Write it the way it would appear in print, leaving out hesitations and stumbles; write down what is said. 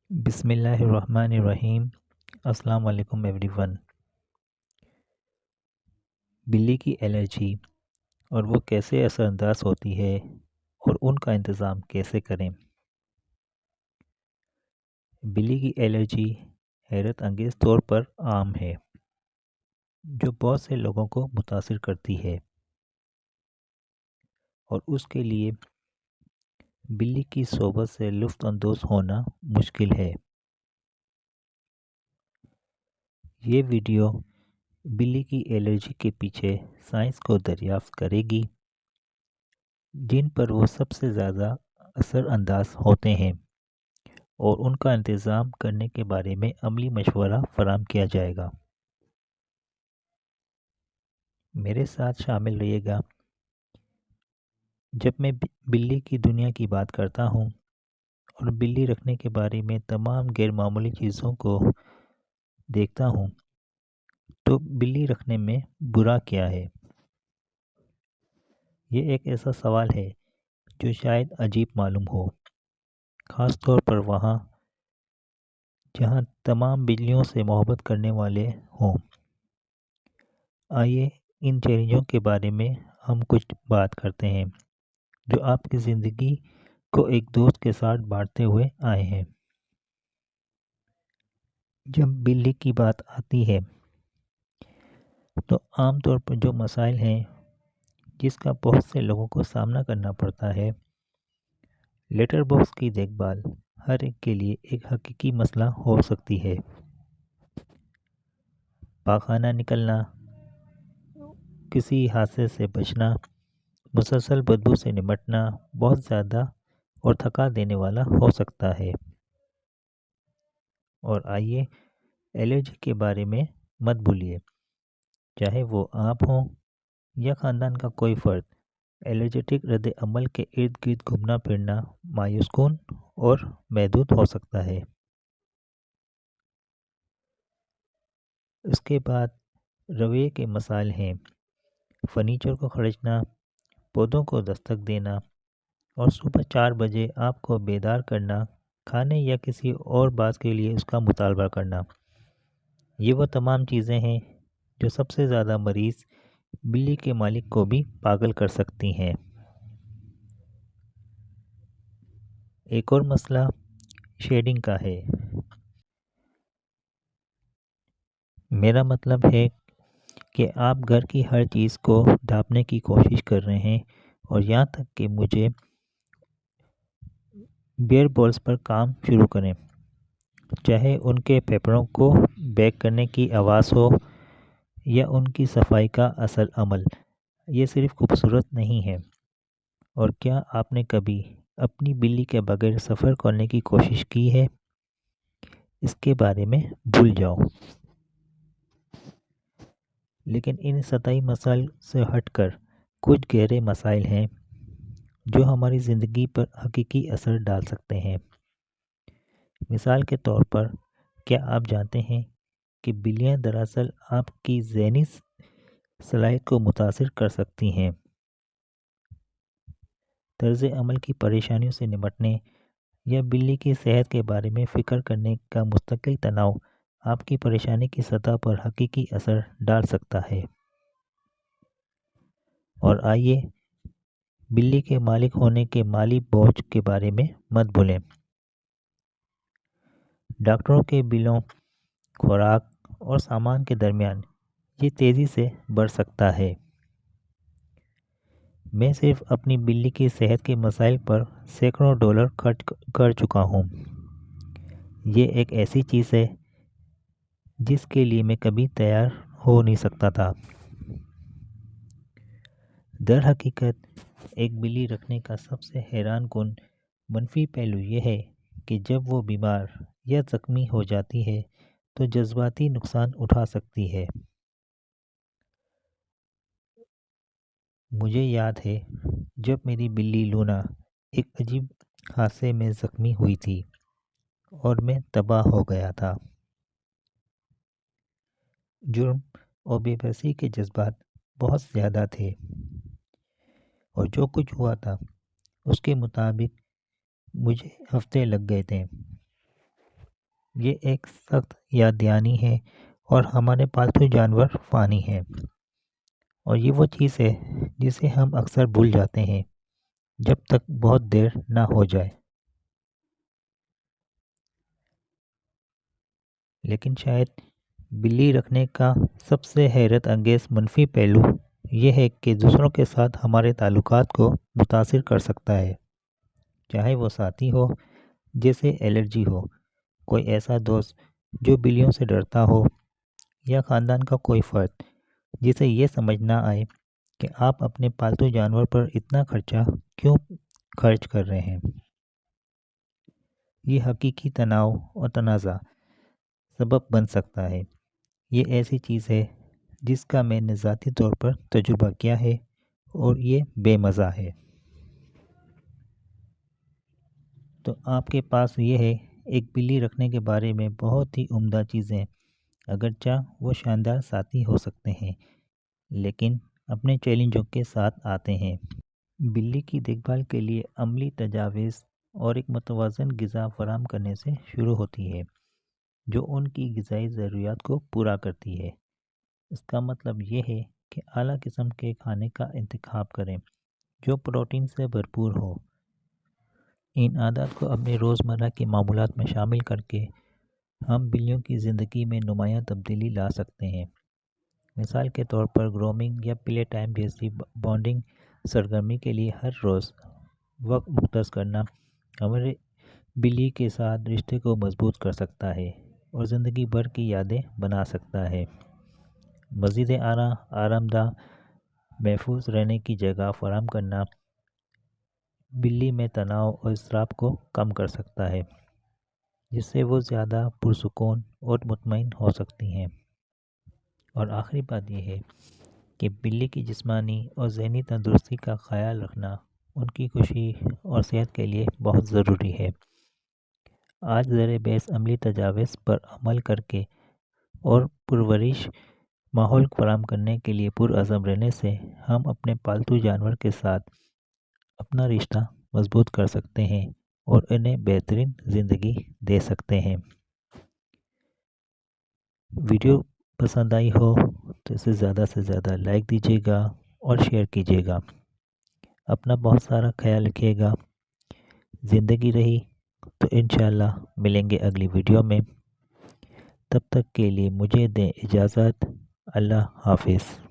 بسم اللہ الرحمن الرحیم۔ السلام علیکم ایوری ون۔ بلی کی الرجی اور وہ کیسے اثر انداز ہوتی ہے اور ان کا انتظام کیسے کریں۔ بلی کی الرجی حیرت انگیز طور پر عام ہے، جو بہت سے لوگوں کو متاثر کرتی ہے، اور اس کے لیے بلی کی صحبت سے لطف اندوز ہونا مشکل ہے۔ یہ ویڈیو بلی کی الرجی کے پیچھے سائنس کو دریافت کرے گی، جن پر وہ سب سے زیادہ اثر انداز ہوتے ہیں، اور ان کا انتظام کرنے کے بارے میں عملی مشورہ فراہم کیا جائے گا۔ میرے ساتھ شامل رہیے گا جب میں بلی کی دنیا کی بات کرتا ہوں اور بلی رکھنے کے بارے میں تمام غیر معمولی چیزوں کو دیکھتا ہوں، تو بلی رکھنے میں برا کیا ہے؟ یہ ایک ایسا سوال ہے جو شاید عجیب معلوم ہو، خاص طور پر وہاں جہاں تمام بلیوں سے محبت کرنے والے ہوں۔ آئیے ان چیلنجوں کے بارے میں ہم کچھ بات کرتے ہیں جو آپ کی زندگی کو ایک دوست کے ساتھ بانٹتے ہوئے آئے ہیں۔ جب بلی کی بات آتی ہے تو عام طور پر جو مسائل ہیں جس کا بہت سے لوگوں کو سامنا کرنا پڑتا ہے، لیٹر باکس کی دیکھ بھال ہر ایک کے لیے ایک حقیقی مسئلہ ہو سکتی ہے۔ پاخانہ نکلنا، کسی حادثے سے بچنا، مسلسل بدبو سے نمٹنا بہت زیادہ اور تھکا دینے والا ہو سکتا ہے۔ اور آئیے الرجی کے بارے میں مت بھولیے، چاہے وہ آپ ہوں یا خاندان کا کوئی فرد، الرجیٹک رد عمل کے ارد گرد گھومنا پھرنا مایوس کن اور محدود ہو سکتا ہے۔ اس کے بعد رویے کے مسائل ہیں، فرنیچر کو کھڑچنا، پودوں کو دستک دینا، اور صبح 4 بجے آپ کو بیدار کرنا، کھانے یا کسی اور بات کے لیے اس کا مطالبہ کرنا۔ یہ وہ تمام چیزیں ہیں جو سب سے زیادہ مریض بلی کے مالک کو بھی پاگل کر سکتی ہیں۔ ایک اور مسئلہ شیڈنگ کا ہے۔ میرا مطلب ہے کہ آپ گھر کی ہر چیز کو ڈھانپنے کی کوشش کر رہے ہیں، اور یہاں تک کہ مجھے بیئر بالز پر کام شروع کریں، چاہے ان کے پیپروں کو بیک کرنے کی آواز ہو یا ان کی صفائی کا اصل عمل۔ یہ صرف خوبصورت نہیں ہے۔ اور کیا آپ نے کبھی اپنی بلی کے بغیر سفر کرنے کی کوشش کی ہے؟ اس کے بارے میں بھول جاؤ۔ لیکن ان سطحی مسائل سے ہٹ کر کچھ گہرے مسائل ہیں جو ہماری زندگی پر حقیقی اثر ڈال سکتے ہیں۔ مثال کے طور پر، کیا آپ جانتے ہیں کہ بلیاں دراصل آپ کی ذہنی صلاحیت کو متاثر کر سکتی ہیں؟ طرز عمل کی پریشانیوں سے نمٹنے یا بلی کی صحت کے بارے میں فکر کرنے کا مستقل تناؤ آپ کی پریشانی کی سطح پر حقیقی اثر ڈال سکتا ہے۔ اور آئیے بلی کے مالک ہونے کے مالی بوجھ کے بارے میں مت بھولیں۔ ڈاکٹروں کے بلوں، خوراک اور سامان کے درمیان یہ تیزی سے بڑھ سکتا ہے۔ میں صرف اپنی بلی کی صحت کے مسائل پر سینکڑوں ڈالر خرچ کر چکا ہوں۔ یہ ایک ایسی چیز ہے جس کے لیے میں کبھی تیار ہو نہیں سکتا تھا۔ در حقیقت ایک بلی رکھنے کا سب سے حیران کن منفی پہلو یہ ہے کہ جب وہ بیمار یا زخمی ہو جاتی ہے تو جذباتی نقصان اٹھا سکتی ہے۔ مجھے یاد ہے جب میری بلی لونا ایک عجیب حادثے میں زخمی ہوئی تھی اور میں تباہ ہو گیا تھا۔ جرم اور بے بسی کے جذبات بہت زیادہ تھے، اور جو کچھ ہوا تھا اس کے مطابق مجھے ہفتے لگ گئے تھے۔ یہ ایک سخت یاد دہانی ہے اور ہمارے پالتو جانور فانی ہیں، اور یہ وہ چیز ہے جسے ہم اکثر بھول جاتے ہیں جب تک بہت دیر نہ ہو جائے۔ لیکن شاید بلی رکھنے کا سب سے حیرت انگیز منفی پہلو یہ ہے کہ دوسروں کے ساتھ ہمارے تعلقات کو متاثر کر سکتا ہے، چاہے وہ ساتھی ہو جیسے الرجی ہو، کوئی ایسا دوست جو بلیوں سے ڈرتا ہو، یا خاندان کا کوئی فرد جسے یہ سمجھ نہ آئے کہ آپ اپنے پالتو جانور پر اتنا خرچہ کیوں خرچ کر رہے ہیں۔ یہ حقیقی تناؤ اور تنازع سبب بن سکتا ہے۔ یہ ایسی چیز ہے جس کا میں نے ذاتی طور پر تجربہ کیا ہے اور یہ بے مزہ ہے۔ تو آپ کے پاس یہ ہے ایک بلی رکھنے کے بارے میں بہت ہی عمدہ چیزیں، اگرچہ وہ شاندار ساتھی ہو سکتے ہیں لیکن اپنے چیلنجوں کے ساتھ آتے ہیں۔ بلی کی دیکھ بھال کے لیے عملی تجاویز اور ایک متوازن غذا فراہم کرنے سے شروع ہوتی ہے جو ان کی غذائی ضروریات کو پورا کرتی ہے۔ اس کا مطلب یہ ہے کہ اعلیٰ قسم کے کھانے کا انتخاب کریں جو پروٹین سے بھرپور ہو۔ ان عادات کو اپنے روزمرہ کے معمولات میں شامل کر کے ہم بلیوں کی زندگی میں نمایاں تبدیلی لا سکتے ہیں۔ مثال کے طور پر گرومنگ یا پلے ٹائم جیسی بانڈنگ سرگرمی کے لیے ہر روز وقت مختص کرنا ہمارے بلی کے ساتھ رشتے کو مضبوط کر سکتا ہے اور زندگی بھر کی یادیں بنا سکتا ہے۔ مزید آرام دہ محفوظ رہنے کی جگہ فراہم کرنا بلی میں تناؤ اور اضطراب کو کم کر سکتا ہے، جس سے وہ زیادہ پرسکون اور مطمئن ہو سکتی ہیں۔ اور آخری بات یہ ہے کہ بلی کی جسمانی اور ذہنی تندرستی کا خیال رکھنا ان کی خوشی اور صحت کے لیے بہت ضروری ہے۔ آج زیر بحث عملی تجاویز پر عمل کر کے اور پرورش ماحول فراہم کرنے کے لیے پرعزم رہنے سے ہم اپنے پالتو جانور کے ساتھ اپنا رشتہ مضبوط کر سکتے ہیں اور انہیں بہترین زندگی دے سکتے ہیں۔ ویڈیو پسند آئی ہو تو اسے زیادہ سے زیادہ لائک دیجیے گا اور شیئر کیجیے گا۔ اپنا بہت سارا خیال رکھیے گا۔ زندگی رہی تو انشاءاللہ ملیں گے اگلی ویڈیو میں۔ تب تک کے لیے مجھے دیں اجازت۔ اللہ حافظ۔